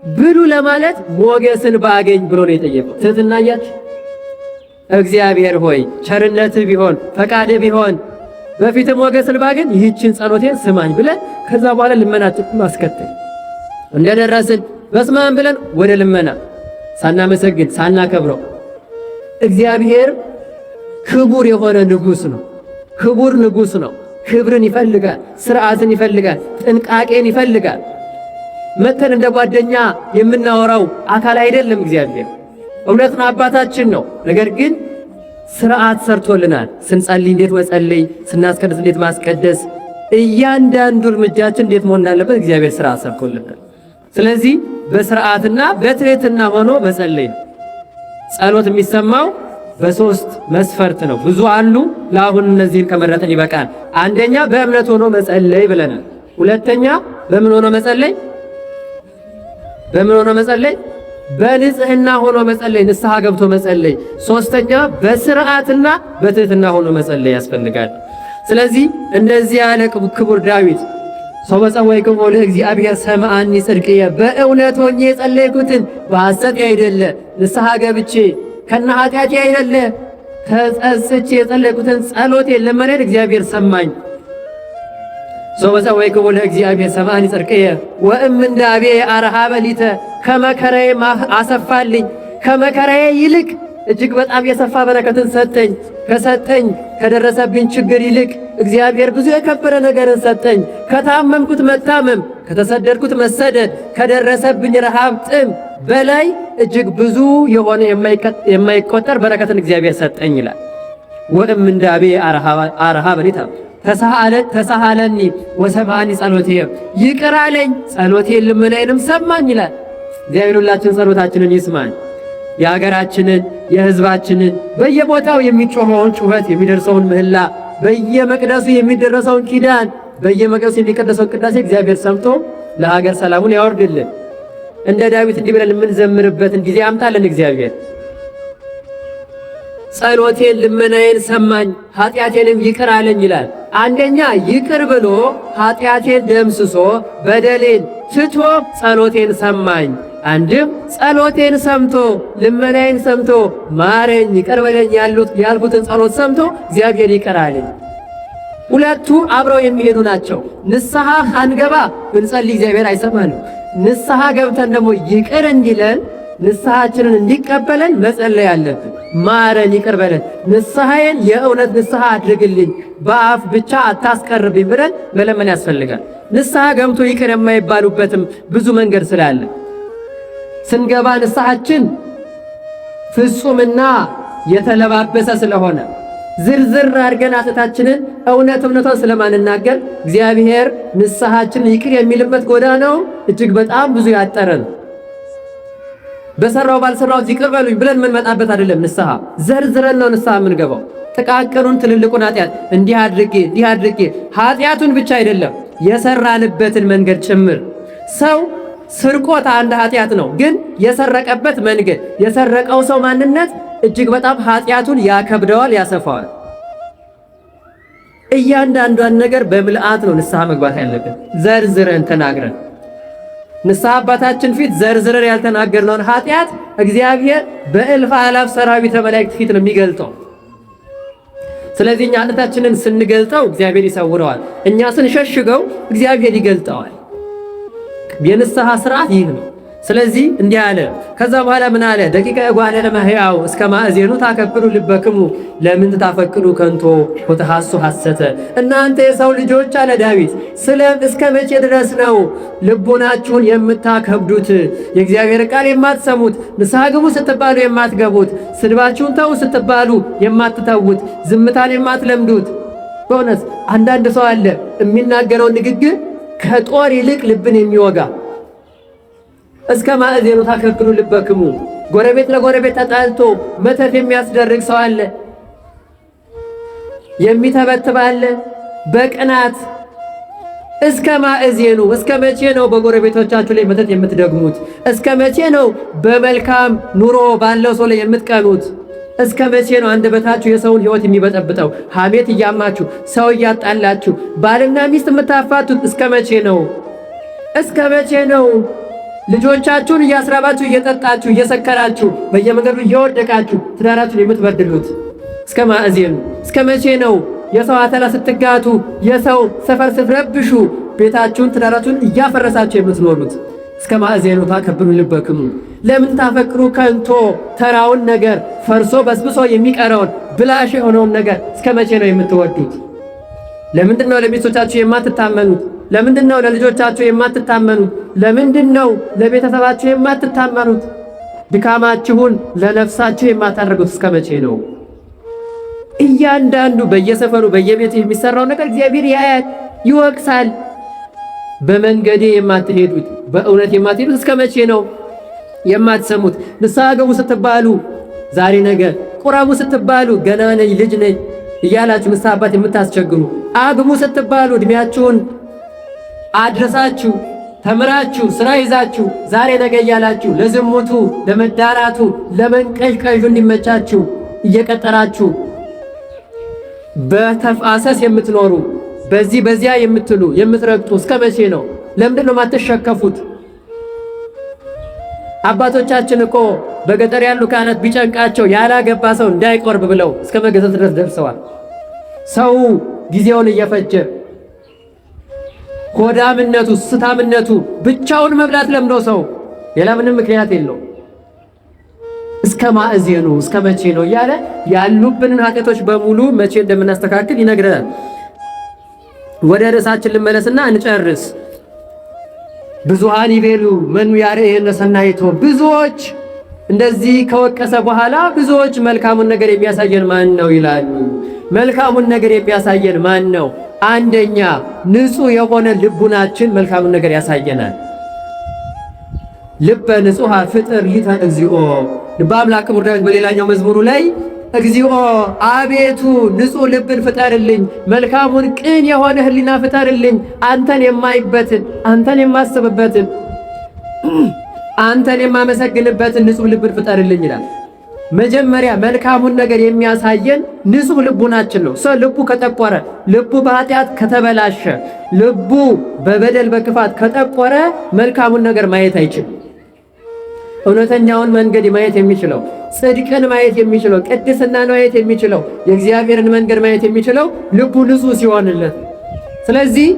ብሉ ለማለት ሞገስን ባገኝ ብሎ ነው የጠየቀው። ትህትና አያችሁ። እግዚአብሔር ሆይ ቸርነትህ ቢሆን ፈቃድህ ቢሆን በፊት ሞገስን ባገኝ ይህችን ጸሎቴን ስማኝ ብለን ከዛ በኋላ ልመናችን ማስከተል። እንደደረስን በስመ አብ ብለን ወደ ልመና ሳናመሰግን ሳናከብረው። እግዚአብሔር ክቡር የሆነ ንጉሥ ነው። ክቡር ንጉሥ ነው። ክብርን ይፈልጋል፣ ስርዓትን ይፈልጋል፣ ጥንቃቄን ይፈልጋል። መተን እንደ ጓደኛ የምናወራው አካል አይደለም። እግዚአብሔር እውነት ነው፣ አባታችን ነው። ነገር ግን ስርዓት ሰርቶልናል። ስንጸልይ እንዴት መጸለይ፣ ስናስቀድስ እንዴት ማስቀደስ፣ እያንዳንዱ እርምጃችን እንዴት መሆን እንዳለበት እግዚአብሔር ስርዓት ሰርቶልናል። ስለዚህ በስርዓትና በትህትና ሆኖ መጸለይ ነው። ጸሎት የሚሰማው በሶስት መስፈርት ነው። ብዙ አሉ። ለአሁን እነዚህን ከመረጥን ይበቃል። አንደኛ በእምነት ሆኖ መጸለይ ብለናል። ሁለተኛ በምን ሆኖ መጸለይ? በምን ሆኖ መጸለይ? በንጽህና ሆኖ መጸለይ፣ ንስሐ ገብቶ መጸለይ። ሶስተኛ በስርዓትና በትህትና ሆኖ መጸለይ ያስፈልጋል። ስለዚህ እንደዚህ ያለ ክቡር ዳዊት ሰው በጸወይክሙ ለእግዚአብሔር ሰምዓኒ ጽድቅየ፣ በእውነት ሆኜ የጸለይኩትን በሐሰት አይደለ፣ ንስሐ ገብቼ ከነ ኃጢአቴ አይደለ፣ ተጸጽቼ የጸለይኩትን ጸሎቴን ለመነን እግዚአብሔር ሰማኝ። ሰው በጸወይክሙ ለእግዚአብሔር ሰምዓኒ ጽድቅየ ወእምንዳቤ አርሃበ ሊተ፣ ከመከራዬ አሰፋልኝ፣ ከመከራዬ ይልቅ እጅግ በጣም የሰፋ በረከትን ሰጠኝ። ከሰጠኝ ከደረሰብኝ ችግር ይልቅ እግዚአብሔር ብዙ የከበረ ነገርን ሰጠኝ። ከታመምኩት መታመም፣ ከተሰደድኩት መሰደድ፣ ከደረሰብኝ ረሃብ ጥም በላይ እጅግ ብዙ የሆነ የማይቆጠር በረከትን እግዚአብሔር ሰጠኝ ይላል። ወእምንዳቤ አርሃበ ሊተ ተሳሃለኒ ወሰምዓኒ ጸሎትየ፣ ይቅር አለኝ ጸሎቴን ልመናዬንም ሰማኝ ይላል። እግዚአብሔር ሁላችን ጸሎታችንን ይስማን። የሀገራችንን የሕዝባችንን በየቦታው የሚጮኸውን ጩኸት፣ የሚደርሰውን ምህላ፣ በየመቅደሱ የሚደረሰውን ኪዳን፣ በየመቅደሱ የሚቀደሰውን ቅዳሴ እግዚአብሔር ሰምቶ ለሀገር ሰላሙን ያወርድልን። እንደ ዳዊት እንዲህ ብለን የምንዘምርበትን ጊዜ አምጣልን እግዚአብሔር። ጸሎቴን ልመናዬን ሰማኝ ኃጢአቴንም ይቅር አለኝ ይላል። አንደኛ ይቅር ብሎ ኃጢአቴን ደምስሶ በደሌን ትቶ ጸሎቴን ሰማኝ። አንድም ጸሎቴን ሰምቶ ልመናዬን ሰምቶ ማረኝ ይቅር በለኝ ያልኩትን ጸሎት ሰምቶ እግዚአብሔር ይቅር አለኝ። ሁለቱ አብረው የሚሄዱ ናቸው። ንስሐ አንገባ ብንጸልይ እግዚአብሔር አይሰማንም። ንስሐ ገብተን ደግሞ ይቅር እንዲለን ንስሐችንን እንዲቀበለን መጸለይ አለብን። ማረን ይቅር በለን፣ ንስሐዬን የእውነት ንስሐ አድርግልኝ፣ በአፍ ብቻ አታስቀርብኝ ብለን መለመን ያስፈልጋል። ንስሐ ገብቶ ይቅር የማይባሉበትም ብዙ መንገድ ስላለ ስንገባ ንስሐችን ፍጹምና የተለባበሰ ስለሆነ ዝርዝር አድርገን ሐሰታችንን እውነቷን ስለማንናገር እግዚአብሔር ንስሐችንን ይቅር የሚልበት ጎዳናው እጅግ በጣም ብዙ ያጠረ ነው። በሰራው ባልሰራው ይቅር በሉኝ ብለን የምንመጣበት አይደለም። ንስሐ ዘርዝረን ነው ንስሐ የምንገባው። ጥቃቅኑን ትልልቁን ኃጢአት እንዲህ አድርጌ ኃጢአቱን ብቻ አይደለም የሰራንበትን መንገድ ጭምር። ሰው ስርቆት አንድ ኃጢአት ነው፣ ግን የሰረቀበት መንገድ የሰረቀው ሰው ማንነት እጅግ በጣም ኃጢአቱን ያከብደዋል፣ ያሰፋዋል። እያንዳንዷን ነገር በምልአት ነው ንስሐ መግባት ያለብን፣ ዘርዝረን ተናግረን። ንስሐ አባታችን ፊት ዘርዝረን ያልተናገርነውን ኃጢአት እግዚአብሔር በእልፍ አእላፍ ሰራዊተ መላእክት ፊት ነው የሚገልጠው። ስለዚህ እኛ ኃጢአታችንን ስንገልጠው እግዚአብሔር ይሰውረዋል፣ እኛ ስንሸሽገው እግዚአብሔር ይገልጠዋል። የንስሐ ስርዓት ይህ ነው። ስለዚህ እንዲህ አለ። ከዛ በኋላ ምን አለ? ደቂቀ እጓለ ለመሕያው እስከ ማእዜኑ ታከብሩ ልበክሙ ለምን ታፈቅዱ ከንቶ ወተሐሱ ሐሰተ። እናንተ የሰው ልጆች አለ ዳዊት፣ እስከ መቼ ድረስ ነው ልቦናችሁን የምታከብዱት? የእግዚአብሔር ቃል የማትሰሙት፣ ንስሐ ግቡ ስትባሉ የማትገቡት፣ ስድባችሁን ተው ስትባሉ የማትተዉት፣ ዝምታን የማትለምዱት። በእውነት አንዳንድ ሰው አለ የሚናገረው ንግግር ከጦር ይልቅ ልብን የሚወጋ። እስከ ማእዜኑ ታከብሩ ልበክሙ፣ ጎረቤት ለጎረቤት ተጣልቶ መተት የሚያስደርግ ሰው አለ፣ የሚተበትብ አለ በቅናት። እስከ ማእዜኑ፣ እስከ መቼ ነው በጎረቤቶቻችሁ ላይ መተት የምትደግሙት? እስከ መቼ ነው በመልካም ኑሮ ባለው ሰው ላይ የምትቀኑት? እስከ መቼ ነው አንደበታችሁ የሰውን ሕይወት የሚበጠብጠው? ሐሜት እያማችሁ ሰው እያጣላችሁ ባልና ሚስት የምታፋቱት እስከ መቼ ነው? እስከ መቼ ነው ልጆቻችሁን እያስራባችሁ እየጠጣችሁ እየሰከራችሁ በየመንገዱ እየወደቃችሁ ትዳራችሁን የምትበድሉት? እስከ ማእዜኑ። እስከ መቼ ነው የሰው አተላ ስትጋቱ የሰው ሰፈር ስትረብሹ ቤታችሁን ትዳራችሁን እያፈረሳችሁ የምትኖሩት? እስከ ማእዜኑ ታከብሩ ልበክሙ ለምን ታፈቅሩ ከንቶ፣ ተራውን ነገር ፈርሶ በስብሶ የሚቀረውን ብላሽ የሆነውን ነገር እስከ መቼ ነው የምትወዱት? ለምንድን ነው ለሚስቶቻችሁ የማትታመኑት? ለምንድን ነው ለልጆቻችሁ የማትታመኑት? ለምንድን ነው ለቤተሰባችሁ የማትታመኑት? ድካማችሁን ለነፍሳችሁ የማታደርጉት እስከ መቼ ነው? እያንዳንዱ በየሰፈሩ በየቤቱ የሚሰራው ነገር እግዚአብሔር ያያል፣ ይወቅሳል። በመንገዴ የማትሄዱት በእውነት የማትሄዱት እስከ መቼ ነው? የማትሰሙት ንስሐ ገቡ ስትባሉ ዛሬ ነገ፣ ቁረቡ ስትባሉ ገና ነኝ ልጅ ነኝ እያላችሁ ንስሐ አባት የምታስቸግሩ፣ አግቡ ስትባሉ እድሜያችሁን አድረሳችሁ ተምራችሁ ስራ ይዛችሁ ዛሬ ነገ እያላችሁ ለዝሙቱ፣ ለመዳራቱ፣ ለመንቀዥቀዡ እንዲመቻችሁ እየቀጠራችሁ በተፋሰስ የምትኖሩ በዚህ በዚያ የምትሉ የምትረግጡ እስከ መቼ ነው? ለምንድን ነው የማትሸከፉት? አባቶቻችን እኮ በገጠር ያሉ ካህናት ቢጨንቃቸው ያላገባ ሰው እንዳይቆርብ ብለው እስከ መገሰጽ ድረስ ደርሰዋል። ሰው ጊዜውን እየፈጀ ሆዳምነቱ፣ ስታምነቱ ብቻውን መብላት ለምዶ ሰው ሌላ ምንም ምክንያት የለው እስከ ማእዜኑ እስከ መቼ ነው እያለ ያሉብንን ኃጢአቶች በሙሉ መቼ እንደምናስተካክል ይነግረናል። ወደ ርዕሳችን ልመለስና እንጨርስ። ብዙሃን ይቤሉ መኑ ያርአየነ ሰናይቶ፣ ብዙዎች እንደዚህ ከወቀሰ በኋላ ብዙዎች መልካሙን ነገር የሚያሳየን ማን ነው ይላሉ። መልካሙን ነገር የሚያሳየን ማን ነው? አንደኛ ንጹሕ የሆነ ልቡናችን መልካሙን ነገር ያሳየናል። ልበ ንጹሐ ፍጥር ሊተ እግዚኦ። ልበ አምላክ ክቡር ዳዊት በሌላኛው መዝሙሩ ላይ እግዚኦ አቤቱ ንጹሕ ልብን ፍጠርልኝ፣ መልካሙን ቅን የሆነ ሕሊና ፍጠርልኝ፣ አንተን የማይበትን አንተን የማስብበትን አንተን የማመሰግንበትን ንጹሕ ልብን ፍጠርልኝ ይላል። መጀመሪያ መልካሙን ነገር የሚያሳየን ንጹሕ ልቡናችን ነው። ሰው ልቡ ከጠቆረ፣ ልቡ በኃጢአት ከተበላሸ፣ ልቡ በበደል በክፋት ከጠቆረ መልካሙን ነገር ማየት አይችልም። እውነተኛውን መንገድ ማየት የሚችለው፣ ጽድቅን ማየት የሚችለው፣ ቅድስናን ማየት የሚችለው፣ የእግዚአብሔርን መንገድ ማየት የሚችለው ልቡ ንጹሕ ሲሆንለት። ስለዚህ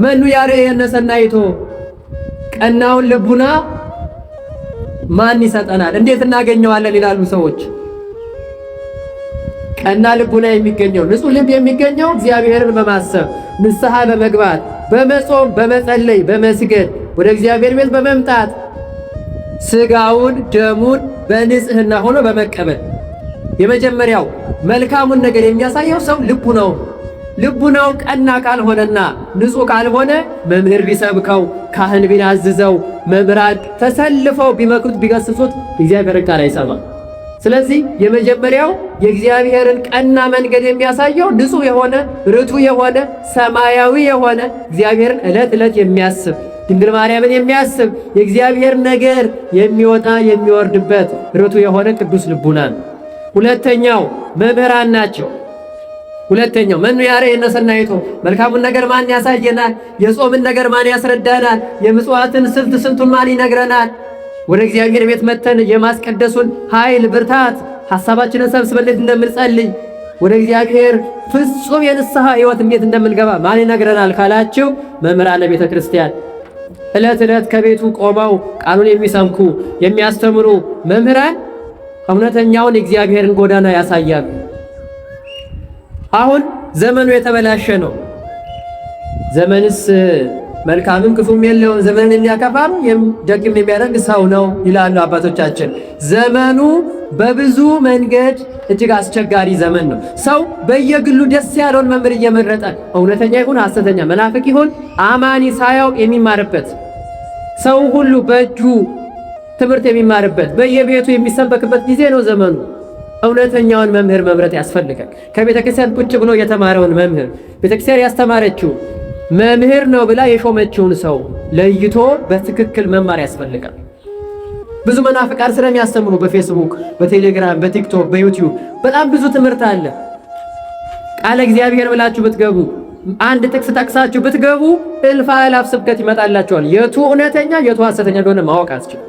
መኑ ያርአየነ ሰናይቶ፣ ቀናውን ልቡና ማን ይሰጠናል? እንዴት እናገኘዋለን ይላሉ ሰዎች። ቀና ልቡና የሚገኘው ንጹሕ ልብ የሚገኘው እግዚአብሔርን በማሰብ ንስሐ በመግባት በመጾም በመጸለይ በመስገድ ወደ እግዚአብሔር ቤት በመምጣት ስጋውን ደሙን በንጽህና ሆኖ በመቀበል። የመጀመሪያው መልካሙን ነገር የሚያሳየው ሰው ልቡ ነው። ልቡናው ቀና ካልሆነና ንጹሕ ካልሆነ መምህር ቢሰብከው፣ ካህን ቢናዝዘው፣ መምህራን ተሰልፈው ቢመክሩት ቢገስጹት እግዚአብሔርን ቃል አይሰማም። ስለዚህ የመጀመሪያው የእግዚአብሔርን ቀና መንገድ የሚያሳየው ንጹሕ የሆነ ርቱዕ የሆነ ሰማያዊ የሆነ እግዚአብሔርን ዕለት ዕለት የሚያስብ ድንግል ማርያምን የሚያስብ የእግዚአብሔር ነገር የሚወጣ የሚወርድበት ርቱዕ የሆነ ቅዱስ ልቡና ነው። ሁለተኛው መምህራን ናቸው። ሁለተኛው መኑ ያርአየነ ሰናይቶ፣ መልካሙን ነገር ማን ያሳየናል? የጾምን ነገር ማን ያስረዳናል? የምጽዋትን ስልቱን ማን ይነግረናል? ወደ እግዚአብሔር ቤት መተን የማስቀደሱን ኃይል ብርታት ሐሳባችንን ሰብስበን እንዴት እንደምንጸልይ ወደ እግዚአብሔር ፍጹም የንስሐ ሕይወት እንዴት እንደምንገባ ማን ይነግረናል ካላችሁ መምህራነ ቤተ ክርስቲያን ዕለት ዕለት ከቤቱ ቆመው ቃሉን የሚሰምኩ የሚያስተምሩ መምህራን እውነተኛውን የእግዚአብሔርን ጎዳና ያሳያሉ። አሁን ዘመኑ የተበላሸ ነው። ዘመንስ መልካምም ክፉም የለውም። ዘመንን የሚያከፋም ደግም የሚያደርግ ሰው ነው ይላሉ አባቶቻችን። ዘመኑ በብዙ መንገድ እጅግ አስቸጋሪ ዘመን ነው። ሰው በየግሉ ደስ ያለውን መምህር እየመረጠ እውነተኛ ይሁን ሐሰተኛ፣ መናፍቅ ይሁን አማኒ ሳያውቅ የሚማርበት፣ ሰው ሁሉ በእጁ ትምህርት የሚማርበት፣ በየቤቱ የሚሰበክበት ጊዜ ነው ዘመኑ። እውነተኛውን መምህር መምረጥ ያስፈልጋል። ከቤተ ክርስቲያን ቁጭ ብሎ የተማረውን መምህር፣ ቤተ ክርስቲያን ያስተማረችው መምህር ነው ብላ የሾመችውን ሰው ለይቶ በትክክል መማር ያስፈልጋል። ብዙ መናፍቃን ስለሚያስተምሩ በፌስቡክ፣ በቴሌግራም፣ በቲክቶክ፣ በዩቲዩብ በጣም ብዙ ትምህርት አለ። ቃለ እግዚአብሔር ብላችሁ ብትገቡ አንድ ጥቅስ ጠቅሳችሁ ብትገቡ እልፍ አእላፍ ስብከት ይመጣላችኋል። የቱ እውነተኛ የቱ ሐሰተኛ እንደሆነ ማወቅ አስችል።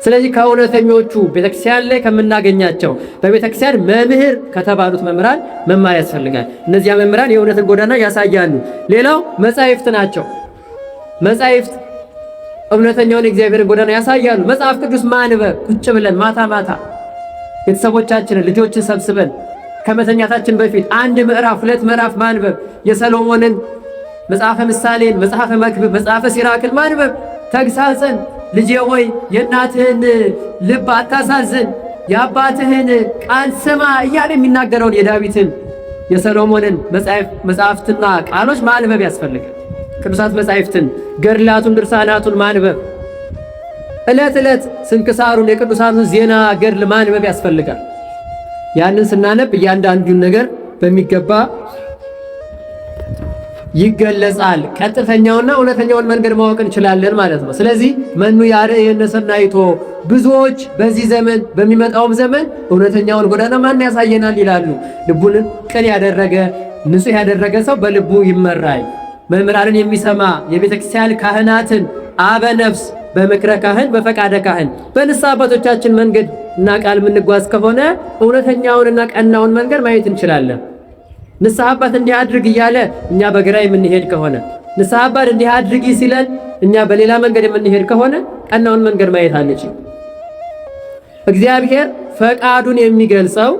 ስለዚህ ከእውነተኞቹ ቤተክርስቲያን ላይ ከምናገኛቸው በቤተክርስቲያን መምህር ከተባሉት መምህራን መማር ያስፈልጋል። እነዚያ መምህራን የእውነትን ጎዳና ያሳያሉ። ሌላው መጻሕፍት ናቸው። መጻሕፍት እውነተኛውን የእግዚአብሔርን ጎዳና ያሳያሉ። መጽሐፍ ቅዱስ ማንበብ ቁጭ ብለን ማታ ማታ ቤተሰቦቻችንን ልጆችን ሰብስበን ከመተኛታችን በፊት አንድ ምዕራፍ ሁለት ምዕራፍ ማንበብ፣ የሰሎሞንን መጽሐፈ ምሳሌን፣ መጽሐፈ መክብብ፣ መጽሐፈ ሲራክን ማንበብ ተግሳጽን ልጄ ሆይ የእናትህን ልብ አታሳዝን፣ የአባትህን ቃል ስማ እያለ የሚናገረውን የዳዊትን የሰሎሞንን መጽሐፍትና ቃሎች ማንበብ ያስፈልጋል። ቅዱሳት መጻሕፍትን፣ ገድላቱን፣ ድርሳናቱን ማንበብ፣ ዕለት ዕለት ስንክሳሩን፣ የቅዱሳኑን ዜና ገድል ማንበብ ያስፈልጋል። ያንን ስናነብ እያንዳንዱን ነገር በሚገባ ይገለጻል። ቀጥተኛውና እውነተኛውን መንገድ ማወቅ እንችላለን ማለት ነው። ስለዚህ መኑ ያርአየነ ሰናይቶ፣ ብዙዎች በዚህ ዘመን በሚመጣውም ዘመን እውነተኛውን ጎዳና ማን ያሳየናል ይላሉ። ልቡን ቅን ያደረገ ንጹሕ ያደረገ ሰው በልቡ ይመራል። መምህራንን የሚሰማ የቤተ ክርስቲያን ካህናትን አበ ነፍስ በምክረ ካህን በፈቃደ ካህን በንስሐ አባቶቻችን መንገድ እና ቃል የምንጓዝ ከሆነ እውነተኛውንና ቀናውን መንገድ ማየት እንችላለን። ንስሐ አባት እንዲህ አድርግ እያለ እኛ በግራ የምንሄድ ከሆነ፣ ንስሐ አባት እንዲህ አድርጊ ሲለን እኛ በሌላ መንገድ የምንሄድ ከሆነ ቀናውን መንገድ ማየት አንችልም። እግዚአብሔር ፈቃዱን የሚገልጸው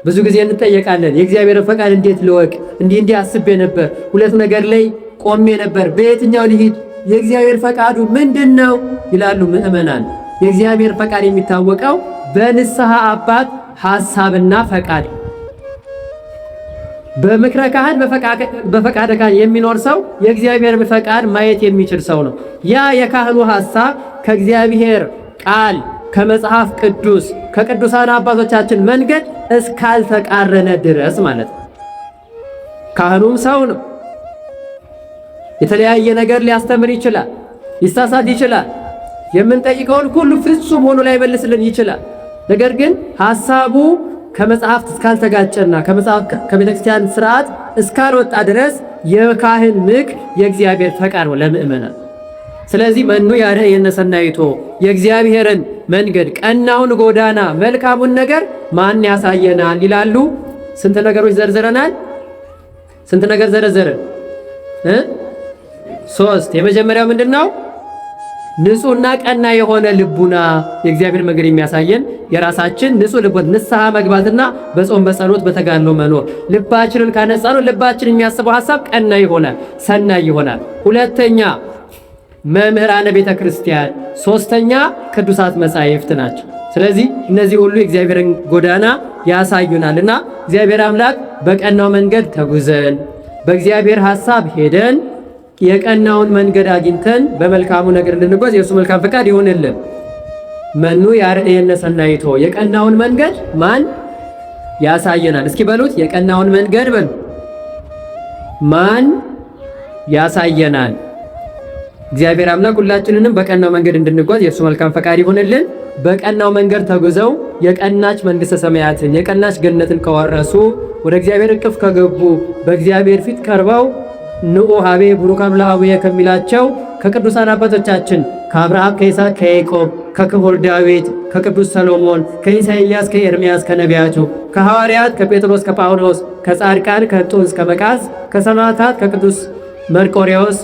ብዙ ጊዜ እንጠየቃለን። የእግዚአብሔርን ፈቃድ እንዴት ልወቅ? እንዲህ አስቤ ነበር፣ ሁለት ነገር ላይ ቆሜ ነበር፣ በየትኛው ልሂድ? የእግዚአብሔር ፈቃዱ ምንድን ነው ይላሉ ምእመናን። የእግዚአብሔር ፈቃድ የሚታወቀው በንስሐ አባት ሐሳብና ፈቃድ። በምክረ ካህን በፈቃደ ካህን የሚኖር ሰው የእግዚአብሔር ፈቃድ ማየት የሚችል ሰው ነው። ያ የካህኑ ሐሳብ ከእግዚአብሔር ቃል ከመጽሐፍ ቅዱስ ከቅዱሳን አባቶቻችን መንገድ እስካልተቃረነ ድረስ ማለት ነው። ካህኑም ሰው ነው። የተለያየ ነገር ሊያስተምር ይችላል፣ ሊሳሳት ይችላል። የምንጠይቀውን ሁሉ ፍጹም ሆኖ ላይመልስልን ይችላል። ነገር ግን ሐሳቡ ከመጽሐፍት እስካልተጋጨና ከቤተክርስቲያን ስርዓት እስካልወጣ ድረስ የካህን ምክር የእግዚአብሔር ፈቃድ ነው ለምእመናን። ስለዚህ መኑ ያርአየነ ሰናይቶ፣ የእግዚአብሔርን መንገድ ቀናውን ጎዳና መልካሙን ነገር ማን ያሳየናል ይላሉ። ስንት ነገሮች ዘርዝረናል። ስንት ነገር ዘረዘርን? ሶስት። የመጀመሪያው ምንድነው? ንጹህና ቀና የሆነ ልቡና የእግዚአብሔር መንገድ የሚያሳየን የራሳችን ንጹህ ልቦና ንስሐ መግባትና በጾም በጸሎት በተጋድሎ መኖር። ልባችንን ካነጻነው ልባችን የሚያስበው ሐሳብ ቀና ይሆናል፣ ሰናይ ይሆናል። ሁለተኛ መምህራነ ቤተ ክርስቲያን፣ ሶስተኛ ቅዱሳት መጻሕፍት ናቸው። ስለዚህ እነዚህ ሁሉ የእግዚአብሔርን ጎዳና ያሳዩናልና እግዚአብሔር አምላክ በቀናው መንገድ ተጉዘን በእግዚአብሔር ሐሳብ ሄደን የቀናውን መንገድ አግኝተን በመልካሙ ነገር እንድንጓዝ የእሱ መልካም ፈቃድ ይሆንልን። መኑ ያርአየነ ሰናይቶ፣ የቀናውን መንገድ ማን ያሳየናል? እስኪ በሉት፣ የቀናውን መንገድ በሉ። ማን ያሳየናል? እግዚአብሔር አምላክ ሁላችንንም በቀናው መንገድ እንድንጓዝ የእሱ መልካም ፈቃድ ይሆንልን። በቀናው መንገድ ተጉዘው የቀናች መንግሥተ ሰማያትን የቀናች ገነትን ከወረሱ ወደ እግዚአብሔር እቅፍ ከገቡ በእግዚአብሔር ፊት ቀርበው ንዑ ሀቤ ቡሩካን ለአቡየ ከሚላቸው ከቅዱሳን አባቶቻችን ከአብርሃም ከይስሐቅ ከያዕቆብ ከክቡር ዳዊት ከቅዱስ ሰሎሞን ከኢሳይያስ ከኤርምያስ ከነቢያቱ ከሐዋርያት ከጴጥሮስ ከጳውሎስ ከጻድቃን ከእንጦንስ ከመቃርስ ከሰማዕታት ከቅዱስ መርቆሬዎስ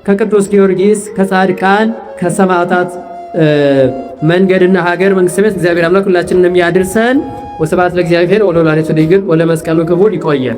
ከቅዱስ ጊዮርጊስ ከጻድቃን ከሰማዕታት መንገድና ሀገር መንግሥተ ሰማያት እግዚአብሔር አምላክ ሁላችንንም ያድርሰን። ወስብሐት ለእግዚአብሔር ወለወላዲቱ ድንግል ወለመስቀሉ ክቡር። ይቆየን።